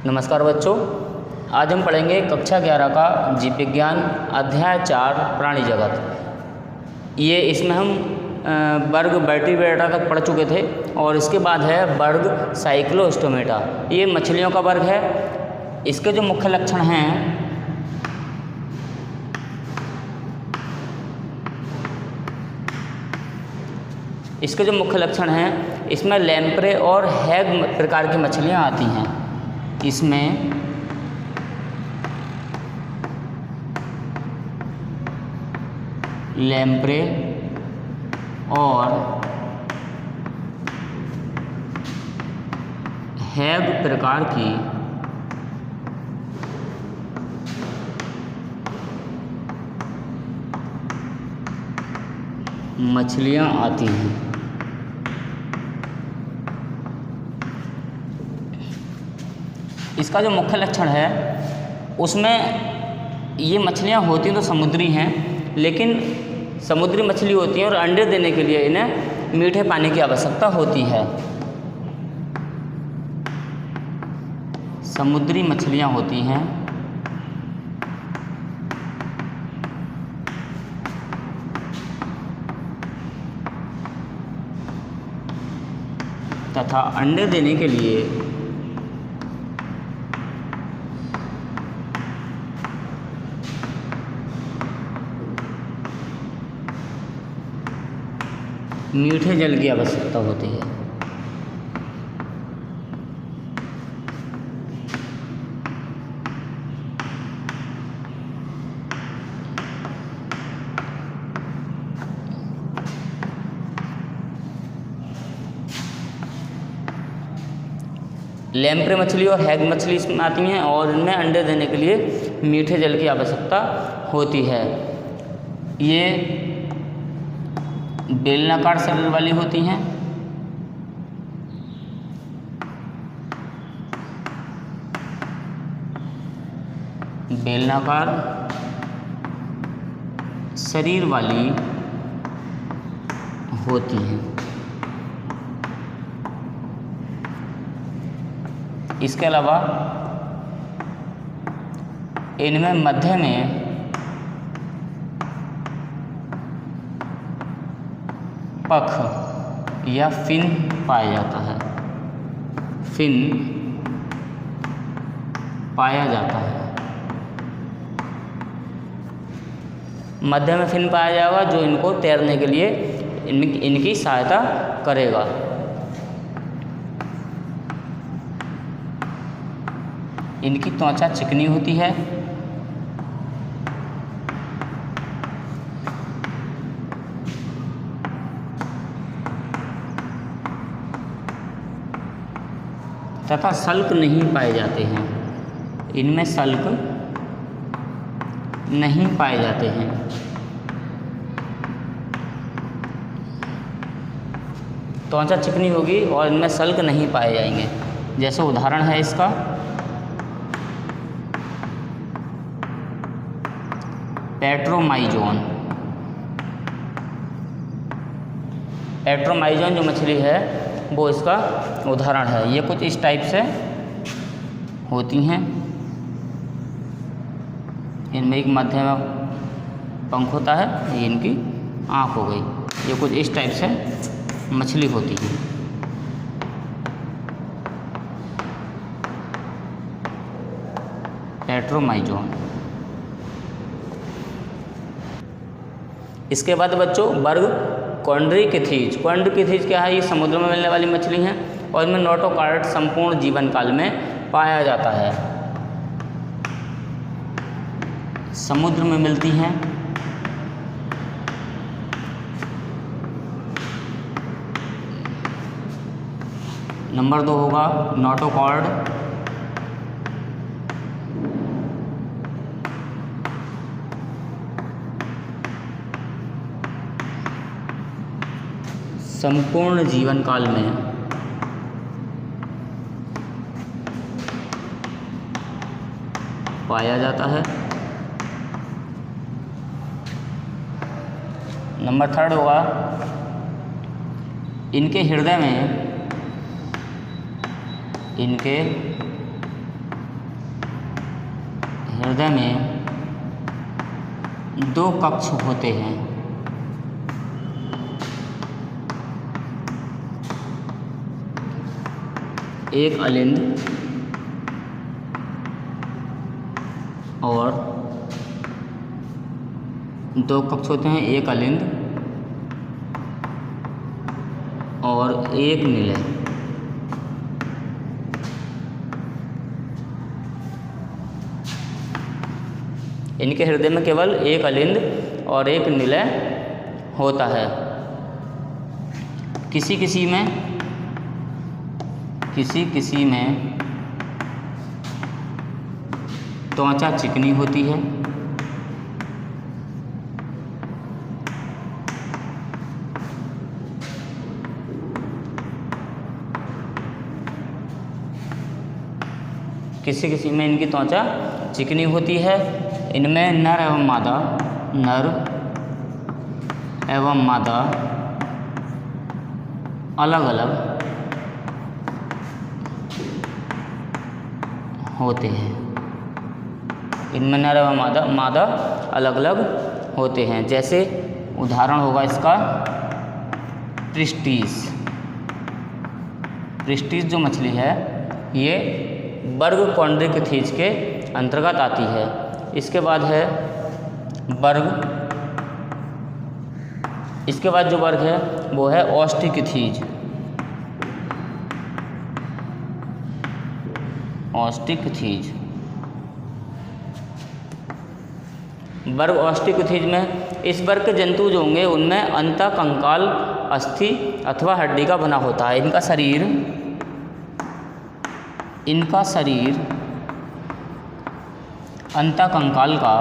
नमस्कार बच्चों, आज हम पढ़ेंगे कक्षा 11 का जीव विज्ञान अध्याय 4 प्राणी जगत। इसमें हम वर्ग वर्टिब्रेटा तक पढ़ चुके थे और इसके बाद है वर्ग साइक्लोस्टोमेटा। ये मछलियों का वर्ग है। इसके जो मुख्य लक्षण हैं इसमें लैम्प्रे और हैग प्रकार की मछलियाँ आती हैं। इसमें लैम्प्रे और हैग प्रकार की मछलियाँ आती हैं। इसका जो मुख्य लक्षण है उसमें ये मछलियाँ होती तो समुद्री हैं, लेकिन समुद्री मछली होती हैं और अंडे देने के लिए इन्हें मीठे पानी की आवश्यकता होती है। समुद्री मछलियाँ होती हैं तथा अंडे देने के लिए मीठे जल की आवश्यकता होती है। लैम्प्रे मछली और हैग मछली इसमें आती हैं और इनमें अंडे देने के लिए मीठे जल की आवश्यकता होती है। ये बेलनाकार शरीर वाली होती हैं। बेलनाकार शरीर वाली होती हैं। इसके अलावा इनमें मध्य में पख या फिन पाया जाता है। फिन पाया जाता है। मध्य में फिन पाया जाएगा जो इनको तैरने के लिए इनकी सहायता करेगा। इनकी त्वचा चिकनी होती है। तथा सल्क नहीं पाए जाते हैं। इनमें सल्क नहीं पाए जाते हैं। त्वचा चिकनी होगी और इनमें सल्क नहीं पाए जाएंगे। जैसे उदाहरण है इसका पेट्रोमाइजोन। पेट्रोमाइजोन जो मछली है वो इसका उदाहरण है। ये कुछ इस टाइप से होती हैं। इनमें एक मध्य में पंख होता है, ये इनकी आँख हो गई। ये कुछ इस टाइप से मछली होती है। पेट्रोमाइजोन। इसके बाद बच्चों वर्ग क्वाड्रिकिथीज। क्वाड्रिकिथीज क्या है? ये समुद्र में मिलने वाली मछली हैं और इनमें नोटोकॉर्ड संपूर्ण जीवन काल में पाया जाता है। समुद्र में मिलती हैं। नंबर 2 होगा नोटोकॉर्ड संपूर्ण जीवन काल में पाया जाता है। नंबर 3 होगा इनके हृदय में हृदय में 2 कक्ष होते हैं। एक अलिंद और 2 कक्ष होते हैं, एक अलिंद और एक निलय। इनके हृदय में केवल एक अलिंद और एक निलय होता है। किसी किसी में त्वचा चिकनी होती है, किसी में इनकी त्वचा चिकनी होती है। इनमें नर एवं मादा अलग अलग होते हैं। इनमें नर एवं मादा अलग अलग होते हैं। जैसे उदाहरण होगा इसका प्रिस्टीज जो मछली है ये वर्ग कॉन्ड्रिकथीज के अंतर्गत आती है। इसके बाद है वर्ग, इसके बाद जो वर्ग है वो है ऑस्टिकथीज। वर्ग ऑस्टिकथीज में इस वर्ग के जंतु जो होंगे उनमें अंतःकंकाल अस्थि अथवा हड्डी का बना होता है। इनका शरीर अंतःकंकाल का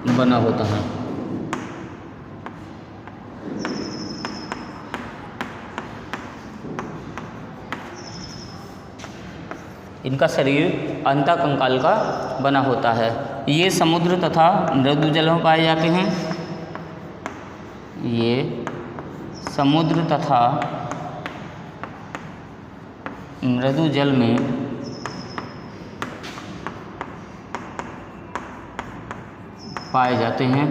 बना होता है। इनका शरीर अंतःकंकाल का बना होता है। ये समुद्र तथा मृदु जल में पाए जाते हैं। ये समुद्र तथा मृदु जल में पाए जाते हैं।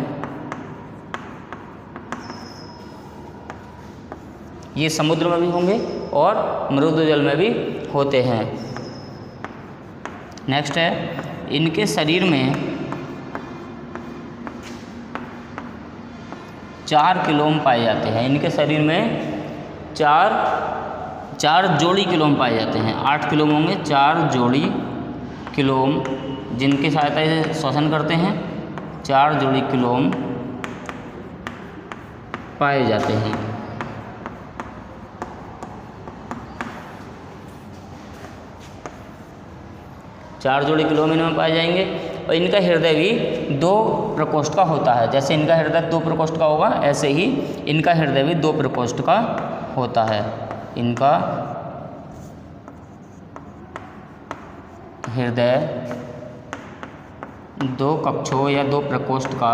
ये समुद्र में भी होंगे और मृदु जल में भी होते हैं। नेक्स्ट है, इनके शरीर में 4 किलोम पाए जाते हैं। इनके शरीर में चार जोड़ी किलोम पाए जाते हैं। 8 किलोम होंगे, 4 जोड़ी किलोम जिनकी सहायता से श्वसन करते हैं। 4 जोड़ी किलोम पाए जाते हैं। चार जोड़ी किलोम इनमें पाए जाएंगे। और इनका हृदय भी 2 प्रकोष्ठ का होता है। जैसे इनका हृदय 2 प्रकोष्ठ का होगा, ऐसे ही इनका हृदय भी 2 प्रकोष्ठ का होता है। इनका हृदय 2 कक्षों या 2 प्रकोष्ठ का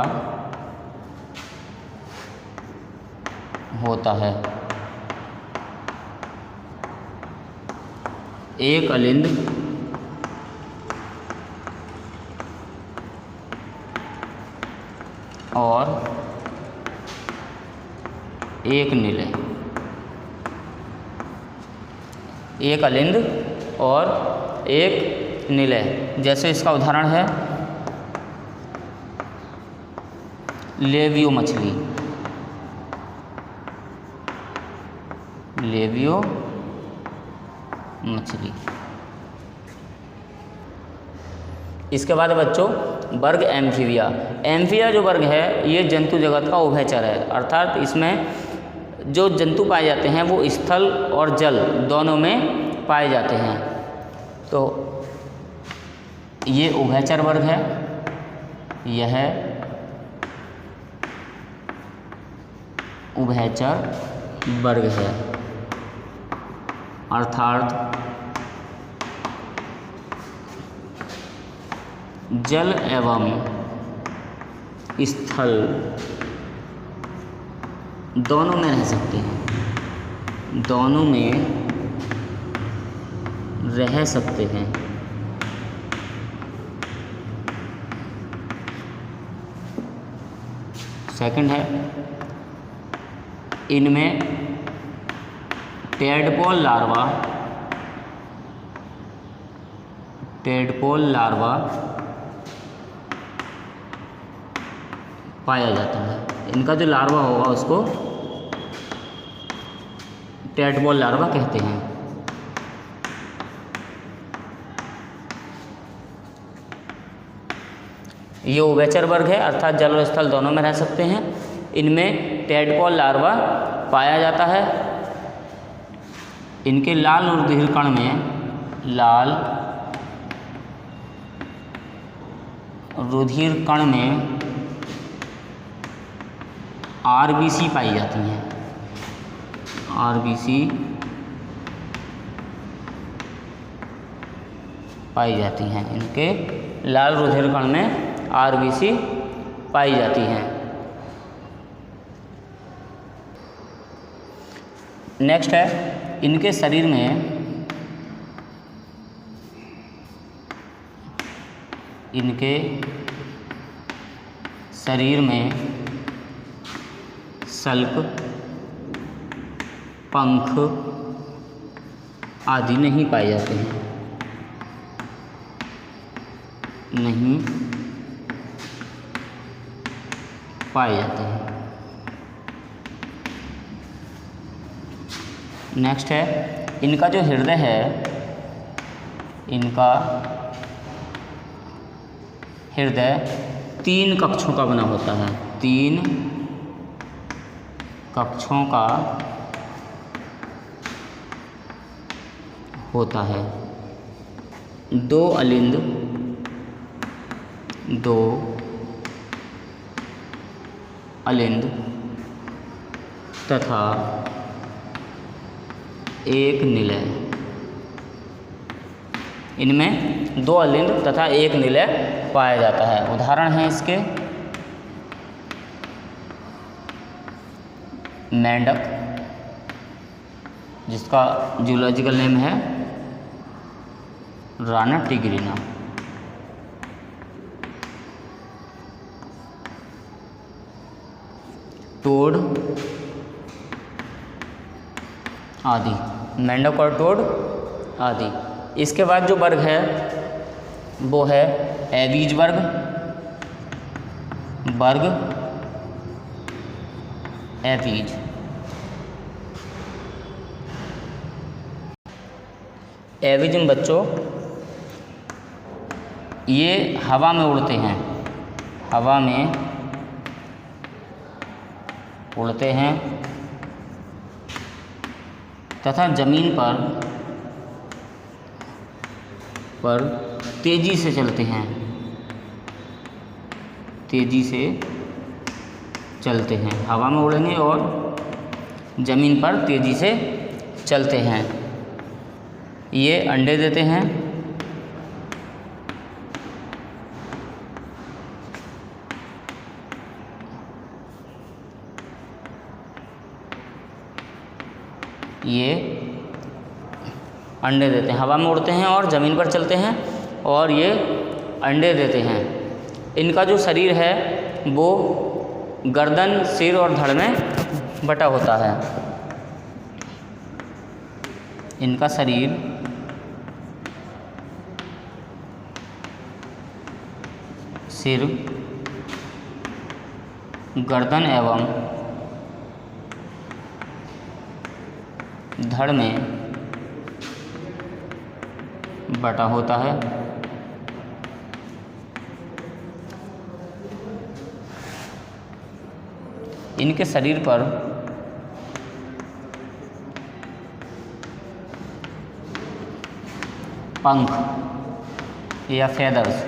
होता है। एक अलिंद और एक निलय। एक अलिंद और एक निलय। जैसे इसका उदाहरण है लेवियो मछली। इसके बाद बच्चों वर्ग एम्फीबिया। एम्फीबिया जो वर्ग है ये जंतु जगत का उभयचर है, अर्थात इसमें जो जंतु पाए जाते हैं वो स्थल और जल दोनों में पाए जाते हैं। तो ये उभयचर वर्ग है, यह उभयचर वर्ग है, अर्थात जल एवं स्थल दोनों में रह सकते हैं। दोनों में रह सकते हैं। सेकंड है, इनमें टेडपोल लार्वा पाया जाता है। इनका जो लार्वा होगा उसको टेडपोल लार्वा कहते हैं। ये उभयचर वर्ग है, अर्थात जल और स्थल दोनों में रह सकते हैं। इनमें टेडपोल लार्वा पाया जाता है। इनके लाल रुधिर कण में आरबीसी पाई जाती हैं। आरबीसी पाई जाती हैं। इनके लाल रुधिर कण में आरबीसी पाई जाती हैं। नेक्स्ट है, इनके शरीर में सल्क, पंख आदि नहीं पाए जाते हैं। नहीं पाए जाते हैं। नेक्स्ट है, इनका जो हृदय है, इनका हृदय 3 कक्षों का बना होता है। 3 कक्षों का होता है। 2 अलिंद तथा 1 निलय। इनमें 2 अलिंद तथा 1 निलय पाया जाता है। उदाहरण है इसके मेंढक, जिसका जूलॉजिकल नेम है राना टिग्रिना। टोड आदि, मेंढक और टोड आदि। इसके बाद जो वर्ग है वो है एवीज वर्ग। एवीज में बच्चों ये हवा में उड़ते हैं। हवा में उड़ते हैं तथा जमीन पर तेजी से चलते हैं। तेजी से चलते हैं, हवा में उड़ेंगे और जमीन पर तेजी से चलते हैं। ये अंडे देते हैं। ये अंडे देते हैं, हवा में उड़ते हैं और ज़मीन पर चलते हैं और ये अंडे देते हैं। इनका जो शरीर है वो गर्दन, सिर और धड़ में बटा होता है। इनका शरीर सिर, गर्दन एवं धड़ में बटा होता है। इनके शरीर पर पंख या फेदर्स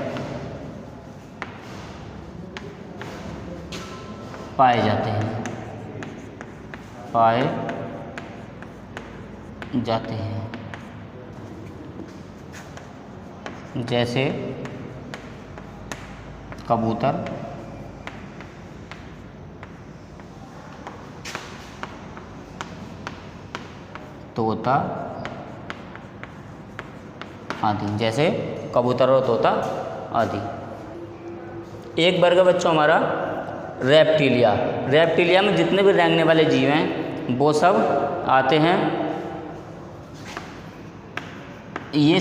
पाए जाते हैं। जैसे कबूतर, तोता, आदि, जैसे कबूतर और तोता आदि। एक वर्ग है बच्चों हमारा रेप्टिलिया। रेप्टिलिया में जितने भी रेंगने वाले जीव हैं वो सब आते हैं। ये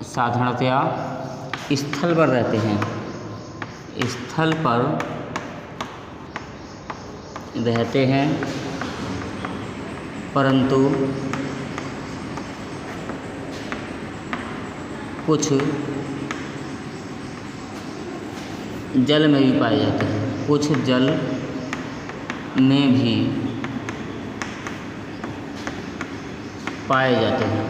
साधारणतया स्थल पर रहते हैं, स्थल पर रहते हैं, परंतु कुछ जल में भी पाए जाते हैं, कुछ जल में भी पाए जाते हैं।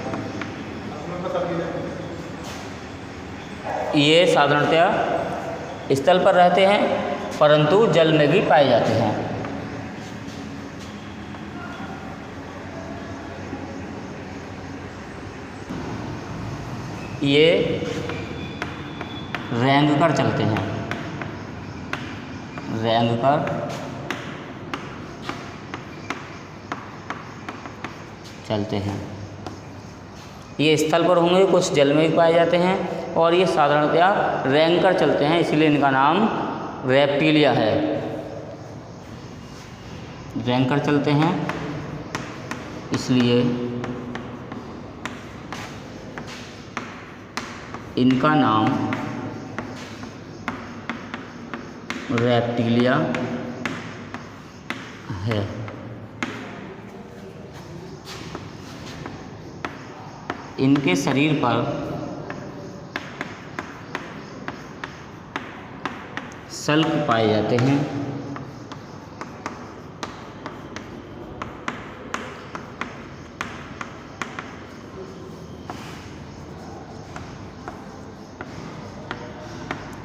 ये साधारणतया स्थल पर रहते हैं परंतु जल में भी पाए जाते हैं। ये रेंग कर चलते हैं, रेंग कर चलते हैं। ये स्थल पर होंगे, कुछ जल में भी पाए जाते हैं, और ये साधारणतया रेंग कर चलते हैं, इसलिए इनका नाम रेप्टिलिया है। रेंग कर चलते हैं इसलिए इनका नाम रेप्टिलिया है। इनके शरीर पर सल्क पाए जाते हैं।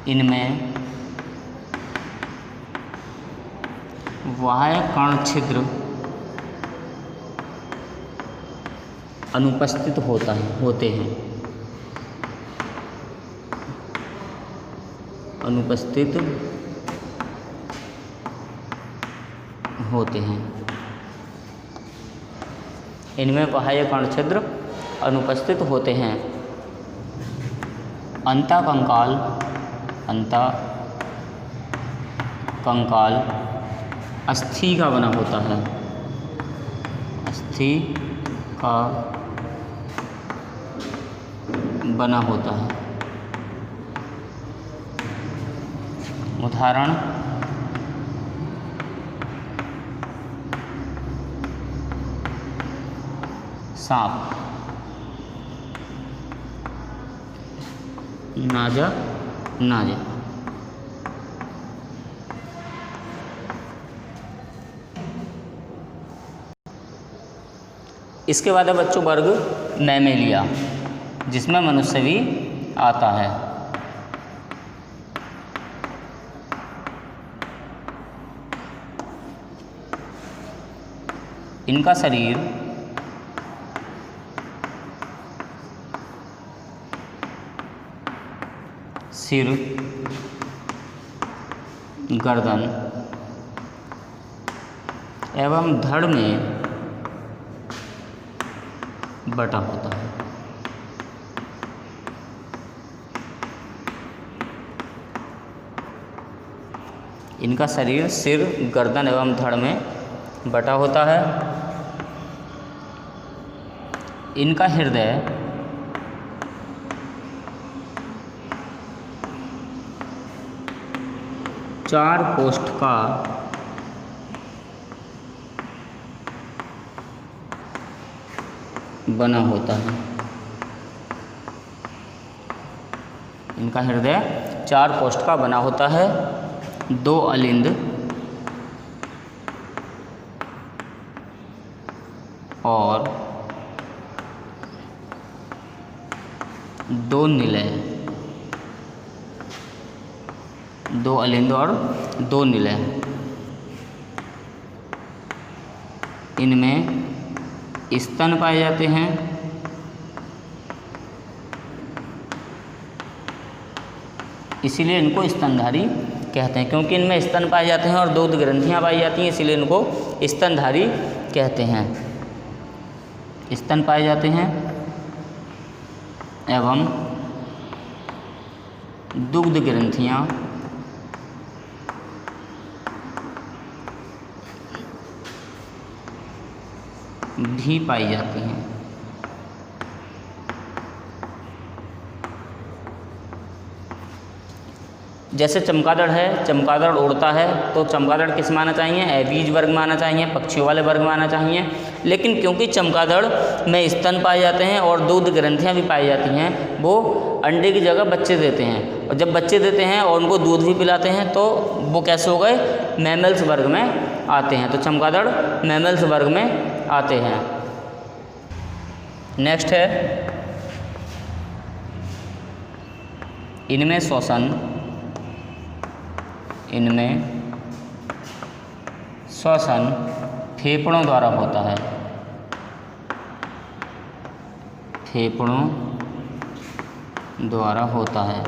इनमें बाह्य कर्ण छिद्र अनुपस्थित होते हैं, अनुपस्थित होते हैं। इनमें बाह्य कर्ण छिद्र अनुपस्थित होते हैं। अंतःकंकाल अस्थि का बना होता है, अस्थि का बना होता है। उदाहरण सांप, नाजा। इसके बाद है बच्चों वर्ग मैमेलिया, जिसमें मनुष्य भी आता है। इनका शरीर सिर, गर्दन एवं धड़ में बटा होता है। इनका शरीर सिर, गर्दन एवं धड़ में बटा होता है। इनका हृदय चार कोष्ठ का बना होता है। इनका हृदय चार कोष्ठ का बना होता है। दो अलिंद और दो निलय, दो अलिंद और दो निलय। इनमें स्तन पाए जाते हैं। इसीलिए इनको स्तनधारी कहते हैं, क्योंकि इनमें स्तन पाए जाते हैं और दूध ग्रंथियाँ पाई जाती हैं, इसीलिए इनको स्तनधारी कहते हैं। स्तन पाए जाते हैं एवं दुग्ध ग्रंथियाँ भी पाई जाती हैं। जैसे चमगादड़ है, चमगादड़ उड़ता है तो चमगादड़ किस में आना चाहिए? एबीज वर्ग में आना चाहिए, पक्षियों वाले वर्ग में आना चाहिए। लेकिन क्योंकि चमगादड़ में स्तन पाए जाते हैं और दूध ग्रंथियाँ भी पाई जाती हैं, वो अंडे की जगह बच्चे देते हैं, और जब बच्चे देते हैं और उनको दूध भी पिलाते हैं तो वो कैसे हो गए? मैमल्स वर्ग में आते हैं। तो चमगादड़ मैमल्स वर्ग में आते हैं। नेक्स्ट है इनमें श्वसन फेफड़ों द्वारा होता है। फेफड़ों द्वारा होता है।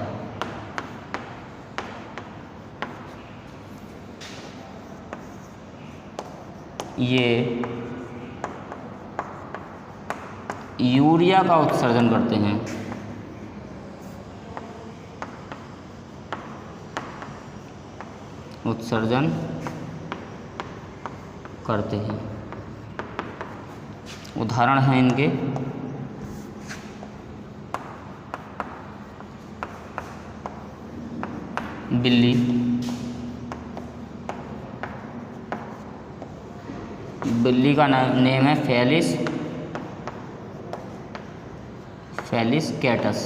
ये यूरिया का उत्सर्जन करते हैं। उत्सर्जन करते हैं। उदाहरण हैं इनके बिल्ली, बिल्ली का नेम है फेलिस कैटस।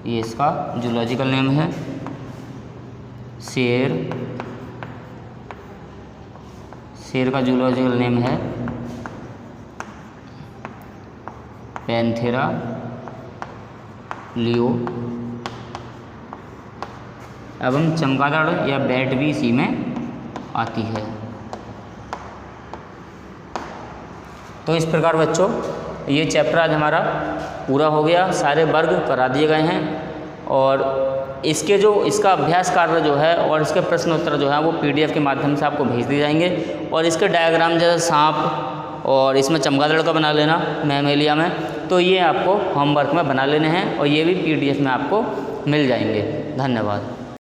ये इसका जूलॉजिकल नेम है। शेर का जूलॉजिकल नेम है पैंथेरा लियो। एवं चमगादड़ या बैट भी इसी में आती है। तो इस प्रकार बच्चों ये चैप्टर आज हमारा पूरा हो गया, सारे वर्ग करा दिए गए हैं, और इसका अभ्यास कार्य जो है और इसके प्रश्न उत्तर जो है वो PDF के माध्यम से आपको भेज दिए जाएंगे। और इसके डायग्राम जैसे सांप और इसमें चमगादड़ का बना लेना मैमेलिया में, तो ये आपको होमवर्क में बना लेने हैं और ये भी PDF में आपको मिल जाएंगे। धन्यवाद।